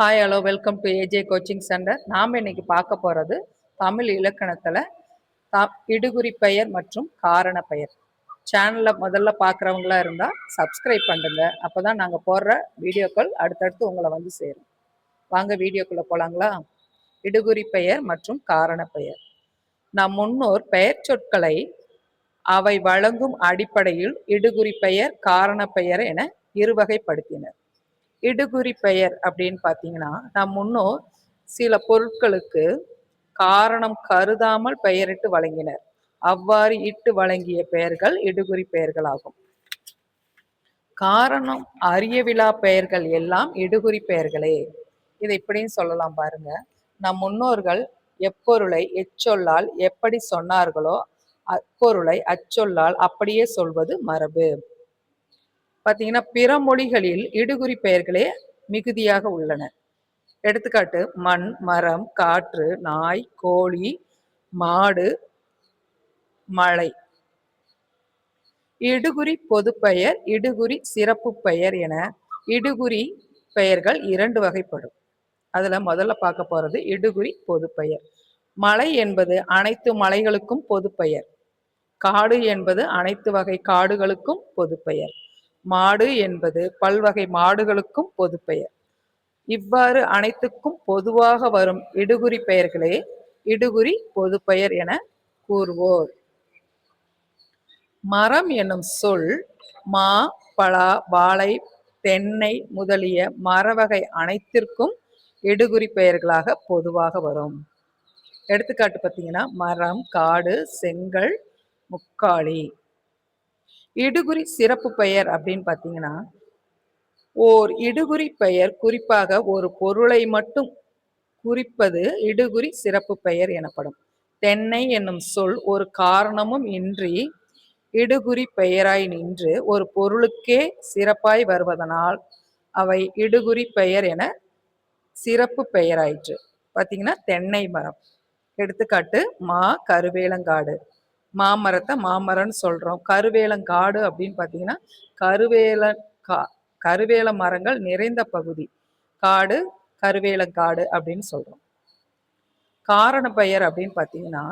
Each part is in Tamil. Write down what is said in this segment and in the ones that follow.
Hi hello welcome to AJ coaching centre. நாம் இன்னைக்கு பார்க்க போகிறது தமிழ் இலக்கணத்தில் இடுகுறி பெயர் மற்றும் காரண பெயர். சேனலில் முதல்ல பார்க்குறவங்களா இருந்தால் சப்ஸ்கிரைப் பண்ணுங்க. அப்போ தான் நாங்கள் போடுற வீடியோக்கள் அடுத்தடுத்து உங்களை வந்து சேரும். வாங்க வீடியோக்குள்ளே போகலாங்களா? இடுகுறி பெயர் மற்றும் காரண பெயர். நம் முன்னோர் பெயர் சொற்களை அவை வழங்கும் அடிப்படையில் இடுகுறி பெயர் காரண பெயர் என இருவகைப்படுத்தினர். இடுகுறி பெயர் அப்படின்னு பார்த்தீங்கன்னா, நம் முன்னோர் சில பொருட்களுக்கு காரணம் கருதாமல் பெயரிட்டு வழங்கினர். அவ்வாறு இட்டு வழங்கிய பெயர்கள் இடுகுறி பெயர்கள் ஆகும். காரணம் அறியவிலா பெயர்கள் எல்லாம் இடுகுறி பெயர்களே. இதை இப்படின்னு சொல்லலாம் பாருங்க. நம் முன்னோர்கள் எப்பொருளை எச்சொல்லால் எப்படி சொன்னார்களோ அப்பொருளை அச்சொல்லால் அப்படியே சொல்வது மரபு. பார்த்தீங்கன்னா, பிற மொழிகளில் இடுகுறி பெயர்களே மிகுதியாக உள்ளன. எடுத்துக்காட்டு மண், மரம், காற்று, நாய், கோழி, மாடு, மலை. இடுகுறி பொதுப்பெயர், இடுகுறி சிறப்பு பெயர் என இடுகுறி பெயர்கள் இரண்டு வகைப்படும். அதுல முதல்ல பார்க்க போறது இடுகுறி பொதுப்பெயர். மலை என்பது அனைத்து மலைகளுக்கும் பொதுப்பெயர். காடு என்பது அனைத்து வகை காடுகளுக்கும் பொதுப்பெயர். மாடு என்பது பல்வகை மாடுகளுக்கும் பொதுப்பெயர். இவ்வாறு அனைத்துக்கும் பொதுவாக வரும் இடுகுறி பெயர்களே இடுகுறி பொதுப்பெயர் என கூறுவோர். மரம் என்னும் சொல் மா, பலா, வாழை, தென்னை முதலிய மரவகை அனைத்திற்கும் இடுகுறி பெயர்களாக பொதுவாக வரும். எடுத்துக்காட்டு பார்த்தீங்கன்னா, மரம், காடு, செங்கல், முக்காளி. இடுகுறி சிறப்பு பெயர் அப்படின்னு பார்த்தீங்கன்னா, ஓர் இடுகுறி பெயர் குறிப்பாக ஒரு பொருளை மட்டும் குறிப்பது இடுகுறி சிறப்பு பெயர் எனப்படும். தென்னை என்னும் சொல் ஒரு காரணமும் இன்றி இடுகுறி பெயராய் நின்று ஒரு பொருளுக்கே சிறப்பாய் வருவதனால் அவை இடுகுறி பெயர் என சிறப்பு பெயராயிற்று. பார்த்தீங்கன்னா, தென்னை மரம். எடுத்துக்காட்டு மா, கருவேலங்காடு. மாமரத்தை மாமரம்னு சொல்றோம். கருவேலங்காடு அப்படின்னு பார்த்தீங்கன்னா, கருவேல மரங்கள் நிறைந்த பகுதி. காடு கருவேலங்காடு அப்படின்னு சொல்றோம். காரண பெயர் அப்படின்னு பார்த்தீங்கன்னா,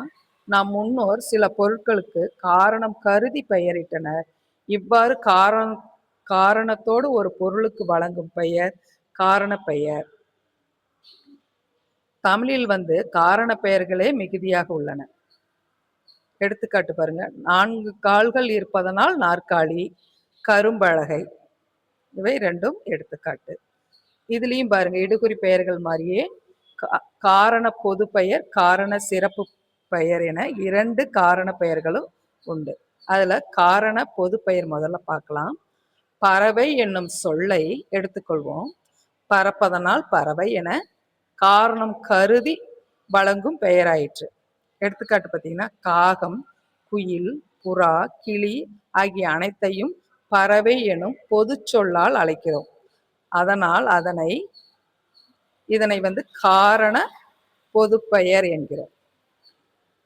நம் முன்னோர் சில பொருட்களுக்கு காரணம் கருதி பெயரிட்டனர். இவ்வாறு காரணத்தோடு ஒரு பொருளுக்கு வழங்கும் பெயர் காரண பெயர். தமிழில் காரண பெயர்களே மிகுதியாக உள்ளன. எடுத்துக்காட்டு பாருங்க, 4 கால்கள் இருப்பதனால் நாற்காலி, கரும்பலகை. இவை ரெண்டும் எடுத்துக்காட்டு. இதுலயும் பாருங்க, இடுகுறி பெயர்கள் மாதிரியே காரண பொது பெயர், காரண சிறப்பு பெயர் என 2 காரண பெயர்களும் உண்டு. அதுல காரண பொது பெயர் முதல்ல பார்க்கலாம். பறவை என்னும் சொல்லை எடுத்துக்கொள்வோம். பறப்பதனால் பறவை என காரணம் கருதி வழங்கும் பெயராயிற்று. எடுத்துக்காட்டு பார்த்தீங்கன்னா, காகம், குயில், புறா, கிளி ஆகிய அனைத்தையும் பறவை எனும் பொது சொல்லால் அழைக்கிறோம். அதனால் இதனை காரண பொது பெயர் என்கிறோம்.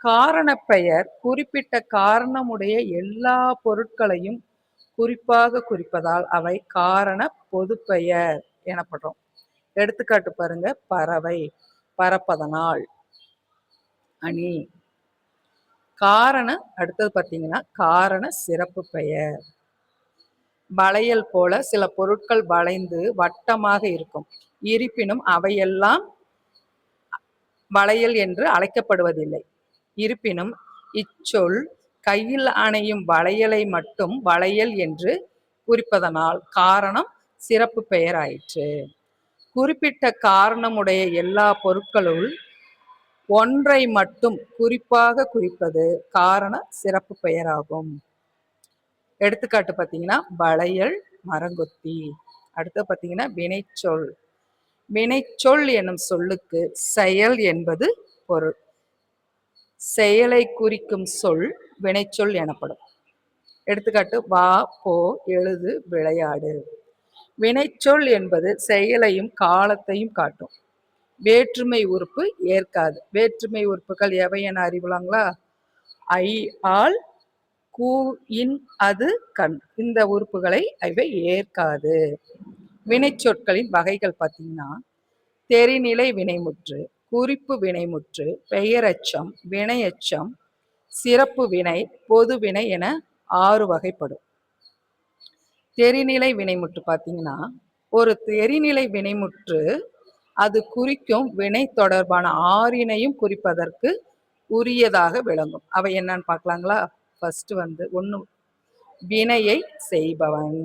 காரண பெயர் குறிப்பிட்ட காரணமுடைய எல்லா பொருட்களையும் குறிப்பாக குறிப்பதால் அவை காரண பொது பெயர் எனப்படும். எடுத்துக்காட்டு பாருங்க, பறவை பறப்பதனால், அணி. காரண அடுத்தது பார்த்தீங்கன்னா, காரண சிறப்பு பெயர். வளையல் போல சில பொருட்கள் வளைந்து வட்டமாக இருக்கும். இருப்பினும் அவையெல்லாம் வளையல் என்று அழைக்கப்படுவதில்லை. இருப்பினும் இச்சொல் கையில் அணையும் வளையலை மட்டும் வளையல் என்று குறிப்பதனால் காரணம் சிறப்பு பெயர் ஆயிற்று. குறிப்பிட்ட காரணமுடைய எல்லா பொருட்களுள் ஒன்றை மட்டும் குறிப்பாக குறிப்பது காரண சிறப்பு பெயராகும். எடுத்துக்காட்டு பார்த்தீங்கன்னா, வளையல், மரங்கொத்தி. அடுத்து பார்த்தீங்கன்னா, வினைச்சொல். வினைச்சொல் என்னும் சொல்லுக்கு செயல் என்பது பொருள். செயலை குறிக்கும் சொல் வினைச்சொல் எனப்படும். எடுத்துக்காட்டு வா, போ, எழுது, விளையாடு. வினைச்சொல் என்பது செயலையும் காலத்தையும் காட்டும். வேற்றுமை உறுப்பு ஏற்காது. வேற்றுமை உறுப்புகள் எவை என அறிவலாங்களா? ஐ, ஆல், கூ, இன், அது, கண். இந்த உறுப்புகளை அவை ஏற்காது. வினைச்சொற்களின் வகைகள் பார்த்தீங்கன்னா, தெரிநிலை வினைமுற்று, குறிப்பு வினைமுற்று, பெயரெச்சம், வினையெச்சம், சிறப்பு வினை, பொது வினை என 6 வகைப்படும். தெரிநிலை வினைமுற்று பார்த்தீங்கன்னா, ஒரு தெரிநிலை வினைமுற்று அது குறிக்கும் வினை தொடர்பான ஆறினையும் குறிப்பதற்கு உரியதாக விளங்கும். அவை என்னன்னு பார்க்கலாங்களா? ஃபர்ஸ்ட் வந்து 1 வினையை செய்பவன்,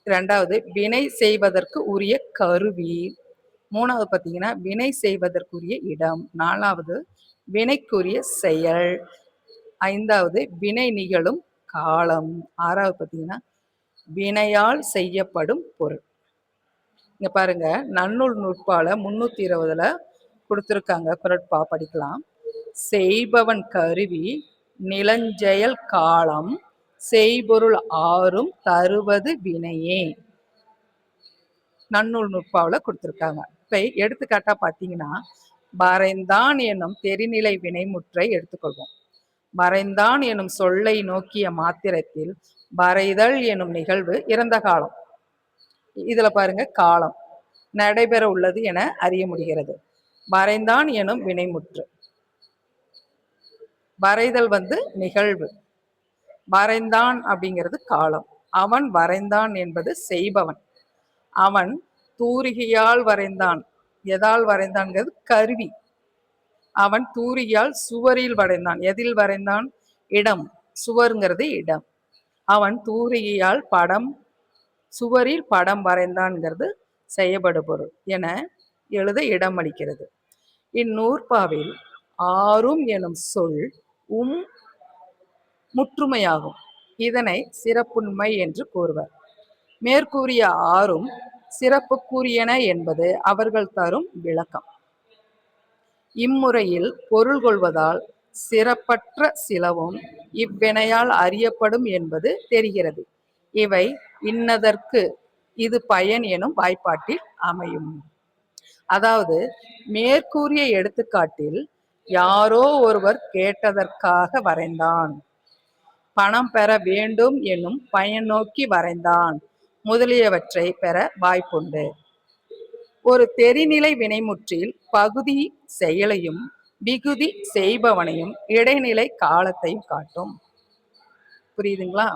2வது வினை செய்வதற்கு உரிய கருவி, 3வது பார்த்தீங்கன்னா வினை செய்வதற்குரிய இடம், 4வது வினைக்குரிய செயல், 5வது வினை நிகழும் காலம், 6வது பார்த்தீங்கன்னா வினையால் செய்யப்படும் பொருள். இங்க பாருங்க, நன்னூல் நூற்பால 320ல கொடுத்துருக்காங்க. குறட்பா படிக்கலாம். செய்பவன் கருவி, நிலஞ்செயல் காலம், செய்பொருள் ஆறும் தருவது வினையே. நன்னூல் நுட்பாவில் கொடுத்துருக்காங்க. இப்போ எடுத்துக்காட்டா பார்த்தீங்கன்னா, வரைந்தான் எனும் தெரிநிலை வினைமுற்றை எடுத்துக்கொள்வோம். வரைந்தான் எனும் சொல்லை நோக்கிய மாத்திரத்தில் வரைதல் எனும் நிகழ்வு இறந்த காலம். இதுல பாருங்க, காலம் நடைபெற உள்ளது என அறிய முடிகிறது. வரைந்தான் எனும் வினைமுற்று, வரைதல் வந்து நிகழ்வு, வரைந்தான் அப்படிங்கிறது காலம், அவன் வரைந்தான் என்பது செய்பவன், அவன் தூரிகையால் வரைந்தான், எதால் வரைந்தான்ங்கிறது கருவி, அவன் தூரிகையால் சுவரில் வரைந்தான், எதில் வரைந்தான்? இடம், சுவருங்கிறது இடம், அவன் தூரிகையால் படம், சுவரில் படம் வரைந்தான்ங்கிறது செய்யப்படு பொருள் என எழுத இடம் அளிக்கிறது. இந்நூற்பாவில் ஆறும் எனும் சொல் முற்றுமையாகும். இதனை சிறப்புண்மை என்று கூறுவர். மேற்கூறிய ஆறும் சிறப்புக்குரியன என்பது அவர்கள் தரும் விளக்கம். இம்முறையில் பொருள் கொள்வதால் சிறப்பற்ற சிலவும் இவ்வினையால் அறியப்படும் என்பது தெரிகிறது. இவை இன்னதற்கு இது பயன் எனும் வாய்ப்பாட்டில் அமையும். அதாவது மேற்கூறிய எடுத்துக்காட்டில் யாரோ ஒருவர் கேட்டதற்காக வரைந்தான், பணம் பெற வேண்டும் என்னும் பயன் நோக்கி வரைந்தான் முதலியவற்றை பெற வாய்ப்புண்டு. ஒரு தெரிநிலை வினைமுற்றில் பகுதி செயலையும் விகுதி செய்பவனையும் இடைநிலை காலத்தையும் காட்டும். புரியுதுங்களா?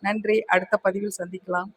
நன்றி. அடுத்த பதிவில் சந்திக்கலாம்.